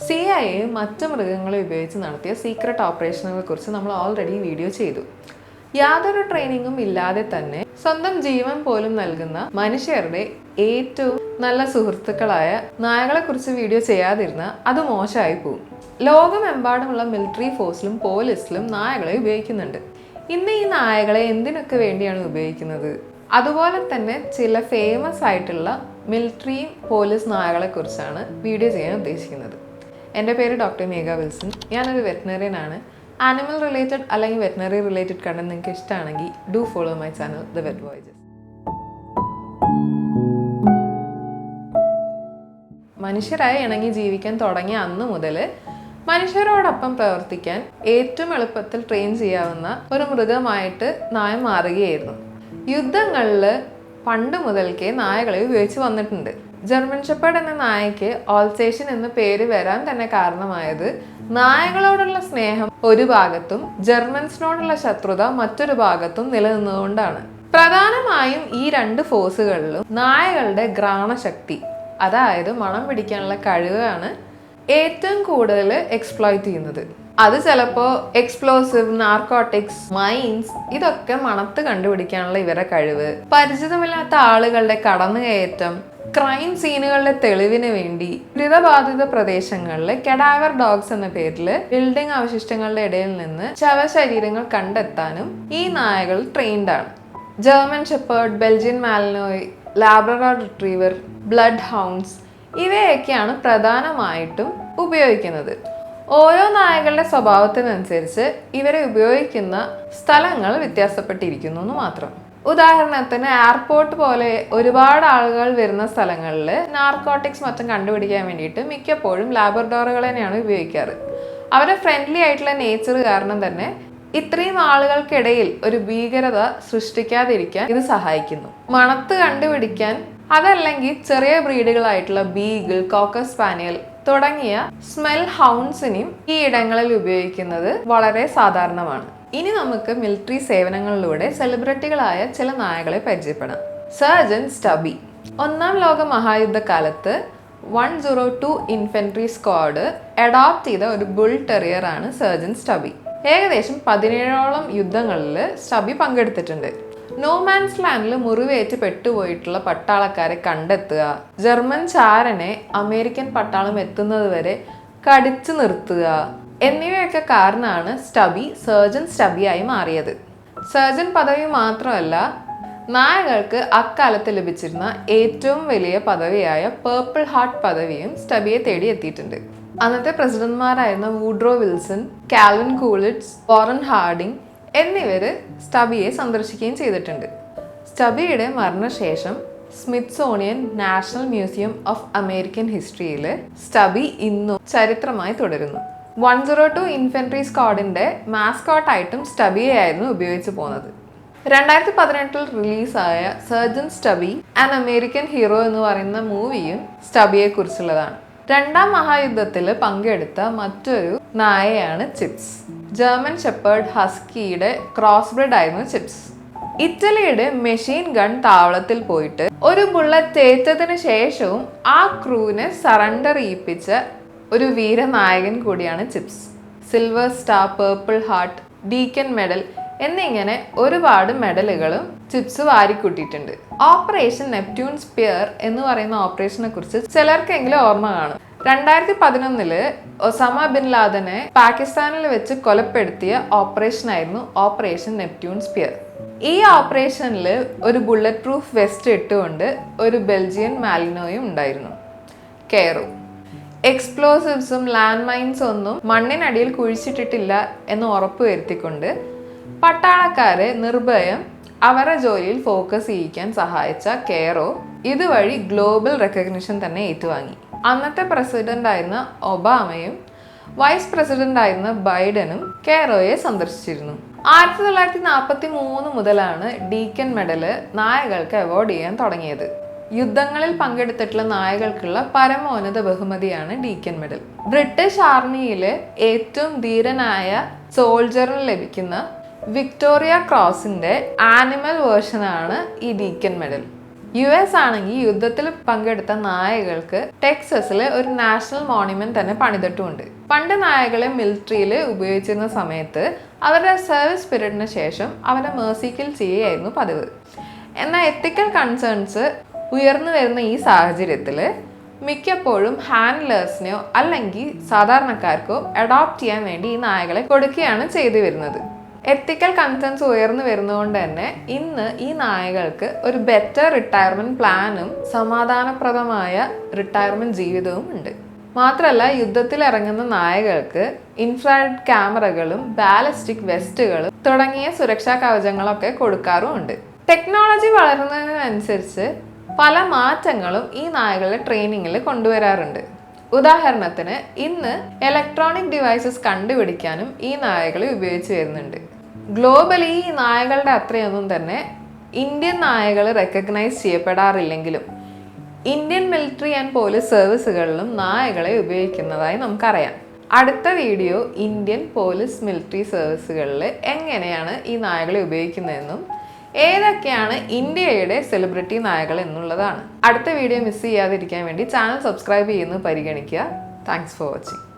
CIA മറ്റ് മൃഗങ്ങളെ ഉപയോഗിച്ച് നടത്തിയ സീക്രട്ട് ഓപ്പറേഷനുകളെ കുറിച്ച് നമ്മൾ ഓൾറെഡി വീഡിയോ ചെയ്തു. യാതൊരു ട്രെയിനിങ്ങും ഇല്ലാതെ തന്നെ സ്വന്തം ജീവൻ പോലും നൽകുന്ന മനുഷ്യരുടെ ഏറ്റവും നല്ല സുഹൃത്തുക്കളായ നായകളെ കുറിച്ച് വീഡിയോ ചെയ്യാതിരുന്ന അത് മോശമായി പോകും. ലോകമെമ്പാടുമുള്ള മിലിറ്ററി ഫോഴ്സിലും പോലീസിലും നായകളെ ഉപയോഗിക്കുന്നുണ്ട്. ഇന്ന് ഈ നായകളെ എന്തിനൊക്കെ വേണ്ടിയാണ് ഉപയോഗിക്കുന്നത്? അതുപോലെ തന്നെ ചില ഫേമസ് ആയിട്ടുള്ള മിലിറ്ററി പോലീസ് നായകളെ കുറിച്ചാണ് വീഡിയോ ചെയ്യാൻ ഉദ്ദേശിക്കുന്നത്. എൻ്റെ പേര് ഡോക്ടർ മേഘ വിൽസൺ. ഞാനൊരു വെറ്റിനറിയൻ ആണ്. ആനിമൽ റിലേറ്റഡ് അല്ലെങ്കിൽ വെറ്റിനറി റിലേറ്റഡ് കണ്ടന്റ് നിങ്ങൾക്ക് ഇഷ്ടമാണെങ്കിൽ do follow my channel the vet voyages. മനുഷ്യരായി ഇണങ്ങി ജീവിക്കാൻ തുടങ്ങിയ അന്ന് മുതൽ മനുഷ്യരോടൊപ്പം പ്രവർത്തിക്കാൻ ഏറ്റവും എളുപ്പത്തിൽ ട്രെയിൻ ചെയ്യാവുന്ന ഒരു മൃഗമായിട്ട് നായ മാറുകയായിരുന്നു. യുദ്ധങ്ങളിൽ പണ്ട് മുതൽക്കേ നായകളെ ഉപയോഗിച്ച് വന്നിട്ടുണ്ട്. ജർമ്മൻ ഷെപ്പേർഡ് എന്ന നായയ്ക്ക് ഓൾസേഷൻ എന്ന പേര് വരാൻ തന്നെ കാരണമായത് നായകളോടുള്ള സ്നേഹം ഒരു ഭാഗത്തും ജർമ്മൻസിനോടുള്ള ശത്രുത മറ്റൊരു ഭാഗത്തും നിലനിന്നുകൊണ്ടാണ്. പ്രധാനമായും ഈ രണ്ട് ഫോഴ്സുകളിലും നായകളുടെ ഘ്രാണശക്തി, അതായത് മണം പിടിക്കാനുള്ള കഴിവാണ് ഏറ്റവും കൂടുതൽ എക്സ്പ്ലോയിറ്റ് ചെയ്യുന്നത്. അത് ചിലപ്പോൾ എക്സ്പ്ലോസീവ്, നാർക്കോട്ടിക്സ്, മൈൻസ് ഇതൊക്കെ മണത്ത് കണ്ടുപിടിക്കാനുള്ള ഇവരുടെ കഴിവ്, പരിചിതമില്ലാത്ത ആളുകളുടെ കടന്നുകയറ്റം, ക്രൈം സീനുകളുടെ തെളിവിന് വേണ്ടി ദുരിതബാധിത പ്രദേശങ്ങളിലെ കെഡാവർ ഡോഗ്സ് എന്ന പേരിൽ ബിൽഡിംഗ് അവശിഷ്ടങ്ങളുടെ ഇടയിൽ നിന്ന് ശവശരീരങ്ങൾ കണ്ടെത്താനും ഈ നായകൾ ട്രെയിൻഡ് ആണ്. German shepherd, Belgian Malinois, Labrador retriever, bloodhounds ഇവയൊക്കെയാണ് പ്രധാനമായിട്ടും ഉപയോഗിക്കുന്നത്. ഓരോ നായകളുടെ സ്വഭാവത്തിനനുസരിച്ച് ഇവരെ ഉപയോഗിക്കുന്ന സ്ഥലങ്ങൾ വ്യത്യാസപ്പെട്ടിരിക്കുന്നു എന്ന് മാത്രം. ഉദാഹരണത്തിന് എയർപോർട്ട് പോലെ ഒരുപാട് ആളുകൾ വരുന്ന സ്ഥലങ്ങളിൽ നാർക്കോട്ടിക്സ് മറ്റും കണ്ടുപിടിക്കാൻ വേണ്ടിയിട്ട് മിക്കപ്പോഴും ലാബ്രഡോറുകൾ തന്നെയാണ് ഉപയോഗിക്കാറ്. അവരുടെ ഫ്രണ്ട്ലി ആയിട്ടുള്ള നേച്ചർ കാരണം തന്നെ ഇത്രയും ആളുകൾക്കിടയിൽ ഒരു ഭീകരത സൃഷ്ടിക്കാതിരിക്കാൻ ഇത് സഹായിക്കുന്നു. മണത്ത് കണ്ടുപിടിക്കാൻ അതല്ലെങ്കിൽ ചെറിയ ബ്രീഡുകളായിട്ടുള്ള ബീഗിൾ, കോക്കർ സ്പാനിയൽ തുടങ്ങിയ സ്മെൽ ഹൗണ്ട്സിനെയും ഈ ഇടങ്ങളിൽ ഉപയോഗിക്കുന്നത് വളരെ സാധാരണമാണ്. ഇനി നമുക്ക് മിലിറ്ററി സേവനങ്ങളിലൂടെ സെലിബ്രിറ്റികളായ ചില നായകളെ പരിചയപ്പെടാം. സർജൻ സ്റ്റബി. ഒന്നാം ലോക മഹായുദ്ധകാലത്ത് 102 ഇൻഫൻട്രി സ്ക്വാഡ് അഡോപ്റ്റ് ചെയ്ത ഒരു ബുൾ ടെറിയർ ആണ് സർജൻ സ്റ്റബി. ഏകദേശം 17ഓളം യുദ്ധങ്ങളിൽ സ്റ്റബി പങ്കെടുത്തിട്ടുണ്ട്. നോമാൻസ് ലാൻഡിൽ മുറിവേറ്റ് പെട്ടുപോയിട്ടുള്ള പട്ടാളക്കാരെ കണ്ടെത്തുക, ജർമ്മൻ ചാരനെ അമേരിക്കൻ പട്ടാളം എത്തുന്നത് വരെ കടിച്ചു നിർത്തുക എന്നിവയൊക്കെ കാരണമാണ് സ്റ്റബി സർജൻ സ്റ്റബിയായി മാറിയത്. സർജൻ പദവി മാത്രമല്ല, നായകൾക്ക് അക്കാലത്ത് ലഭിച്ചിരുന്ന ഏറ്റവും വലിയ പദവിയായ പേർപ്പിൾ ഹാർട്ട് പദവിയും സ്റ്റബിയെ തേടി എത്തിയിട്ടുണ്ട്. അന്നത്തെ പ്രസിഡന്റ്മാരായിരുന്ന Woodrow Wilson, Calvin Coolidge, Warren Harding എന്നിവര് സ്റ്റബിയെ സന്ദർശിക്കുകയും ചെയ്തിട്ടുണ്ട്. സ്റ്റബിയുടെ മരണശേഷം Smithsonian National Museum of American ഹിസ്റ്ററിയിൽ സ്റ്റബി ഇന്നും ചരിത്രമായി തുടരുന്നു. 102 ഇൻഫൻട്രി സ്ക്വാഡിന്റെ മാസ്കോട്ടായിട്ടും സ്റ്റബിയെ ആയിരുന്നു ഉപയോഗിച്ചു പോകുന്നത്. 2018 റിലീസായ Sergeant Stubby an American hero എന്ന് പറയുന്ന മൂവിയും സ്റ്റബിയെ കുറിച്ചുള്ളതാണ്. രണ്ടാം മഹായുദ്ധത്തിൽ പങ്കെടുത്ത മറ്റൊരു നായയാണ് ചിപ്സ്. ജർമ്മൻ ഷെപ്പേർഡ് ഹസ്കിയുടെ ക്രോസ് ബ്രീഡ് ആയിരുന്നു ചിപ്സ്. ഇറ്റലിയുടെ മെഷീൻ ഗൺ താവളത്തിൽ പോയിട്ട് ഒരു ബുള്ളറ്റ് ഏറ്റതിന് ശേഷവും ആ ക്രൂവിനെ സറണ്ടർ ചെയ്യിപ്പിച്ച ഒരു വീരനായകൻ കൂടിയാണ് chips. Silver star, purple heart, deacon medal എന്നിങ്ങനെ ഒരുപാട് മെഡലുകളും ചിപ്സ് വാരിക്കൂട്ടിയിട്ടുണ്ട്. ഓപ്പറേഷൻ നെപ്റ്റ്യൂൺ സ്പിയർ എന്ന് പറയുന്ന ഓപ്പറേഷനെ കുറിച്ച് ചിലർക്കെങ്കിലും ഓർമ്മ കാണും. 2011 ഒസാമ ബിൻ ലാദനെ പാകിസ്ഥാനിൽ വെച്ച് കൊലപ്പെടുത്തിയ ഓപ്പറേഷൻ ആയിരുന്നു ഓപ്പറേഷൻ നെപ്റ്റ്യൂൺ സ്പിയർ. ഈ ഓപ്പറേഷനിൽ ഒരു ബുള്ളറ്റ് പ്രൂഫ് വെസ്റ്റ് ഇട്ടുകൊണ്ട് ഒരു ബെൽജിയൻ മാലിനോയും ഉണ്ടായിരുന്നു, കെയറോ. എക്സ്പ്ലോസീവ്സും ലാൻഡ് മൈൻസും ഒന്നും മണ്ണിനടിയിൽ കുഴിച്ചിട്ടിട്ടില്ല എന്ന് ഉറപ്പുവരുത്തിക്കൊണ്ട് പട്ടാളക്കാരെ നിർഭയം അവരുടെ ജോലിയിൽ ഫോക്കസ് ചെയ്യിക്കാൻ സഹായിച്ച കെയറോ ഇതുവഴി ഗ്ലോബൽ റെക്കഗ്നിഷൻ തന്നെ ഏറ്റുവാങ്ങി. അന്നത്തെ പ്രസിഡന്റ് ആയിരുന്ന ഒബാമയും വൈസ് പ്രസിഡന്റ് ആയിരുന്ന ബൈഡനും കെയറോയെ സന്ദർശിച്ചിരുന്നു. 1943 മുതലാണ് ഡീക്കൻ മെഡല് നായകൾക്ക് അവാർഡ് ചെയ്യാൻ തുടങ്ങിയത്. യുദ്ധങ്ങളിൽ പങ്കെടുത്തിട്ടുള്ള നായകൾക്കുള്ള പരമോന്നത ബഹുമതിയാണ് ഡീക്കൻ മെഡൽ. ബ്രിട്ടീഷ് ആർമിയിലെ ഏറ്റവും ധീരനായ സോൾജറിന് ലഭിക്കുന്ന വിക്ടോറിയ ക്രോസിന്റെ ആനിമൽ വേർഷനാണ് ഈ ഡീക്കൻ മെഡൽ. US ആണെങ്കിൽ യുദ്ധത്തിൽ പങ്കെടുത്ത നായകൾക്ക് ടെക്സസിൽ ഒരു നാഷണൽ മോണ്യുമെന്റ് തന്നെ പണിതിട്ടുമുണ്ട്. പണ്ട് നായകളെ മിലിറ്ററിയിൽ ഉപയോഗിച്ചിരുന്ന സമയത്ത് അവരുടെ സർവീസ് പീരീഡിന് ശേഷം അവരെ മേഴ്സി കിൽ ചെയ്യുകയായിരുന്നു പതിവ്. എന്നാൽ എത്തിക്കൽ കൺസേൺസ് ഉയർന്നു വരുന്ന ഈ സാഹചര്യത്തിൽ മിക്കപ്പോഴും ഹാൻഡ്ലേഴ്സിനെയോ അല്ലെങ്കിൽ സാധാരണക്കാർക്കോ അഡോപ്റ്റ് ചെയ്യാൻ വേണ്ടി ഈ നായകളെ കൊടുക്കുകയാണ് ചെയ്തു വരുന്നത്. എത്തിക്കൽ കൺസേൺസ് ഉയർന്നു വരുന്നതുകൊണ്ട് തന്നെ ഇന്ന് ഈ നായകൾക്ക് ഒരു ബെറ്റർ റിട്ടയർമെന്റ് പ്ലാനും സമാധാനപ്രദമായ റിട്ടയർമെന്റ് ജീവിതവും ഉണ്ട്. മാത്രമല്ല, യുദ്ധത്തിൽ ഇറങ്ങുന്ന നായകൾക്ക് ഇൻഫ്രാറെഡ് ക്യാമറകളും ബാലിസ്റ്റിക് വെസ്റ്റുകളും തുടങ്ങിയ സുരക്ഷാ കവചങ്ങളൊക്കെ കൊടുക്കാറുമുണ്ട്. ടെക്നോളജി വളരുന്നതിനനുസരിച്ച് പല മാറ്റങ്ങളും ഈ നായകളുടെ ട്രെയിനിങ്ങിൽ കൊണ്ടുവരാറുണ്ട്. ഉദാഹരണത്തിന് ഇന്ന് ഇലക്ട്രോണിക് ഡിവൈസസ് കണ്ടുപിടിക്കാനും ഈ നായകളെ ഉപയോഗിച്ച് വരുന്നുണ്ട്. ഗ്ലോബലി ഈ നായകളുടെ അത്രയൊന്നും തന്നെ ഇന്ത്യൻ നായകൾ റെക്കഗ്നൈസ് ചെയ്യപ്പെടാറില്ലെങ്കിലും ഇന്ത്യൻ മിലിറ്ററി ആൻഡ് പോലീസ് സർവീസുകളിലും നായകളെ ഉപയോഗിക്കുന്നതായി നമുക്കറിയാം. അടുത്ത വീഡിയോ ഇന്ത്യൻ പോലീസ് മിലിറ്ററി സർവീസുകളിൽ എങ്ങനെയാണ് ഈ നായകളെ ഉപയോഗിക്കുന്നതെന്നും ഏതൊക്കെയാണ് ഇന്ത്യയുടെ സെലിബ്രിറ്റി നായകൾ എന്നുള്ളതാണ്. അടുത്ത വീഡിയോ മിസ് ചെയ്യാതിരിക്കാൻ വേണ്ടി ചാനൽ സബ്സ്ക്രൈബ് ചെയ്യുന്നത് പരിഗണിക്കുക. Thanks for watching.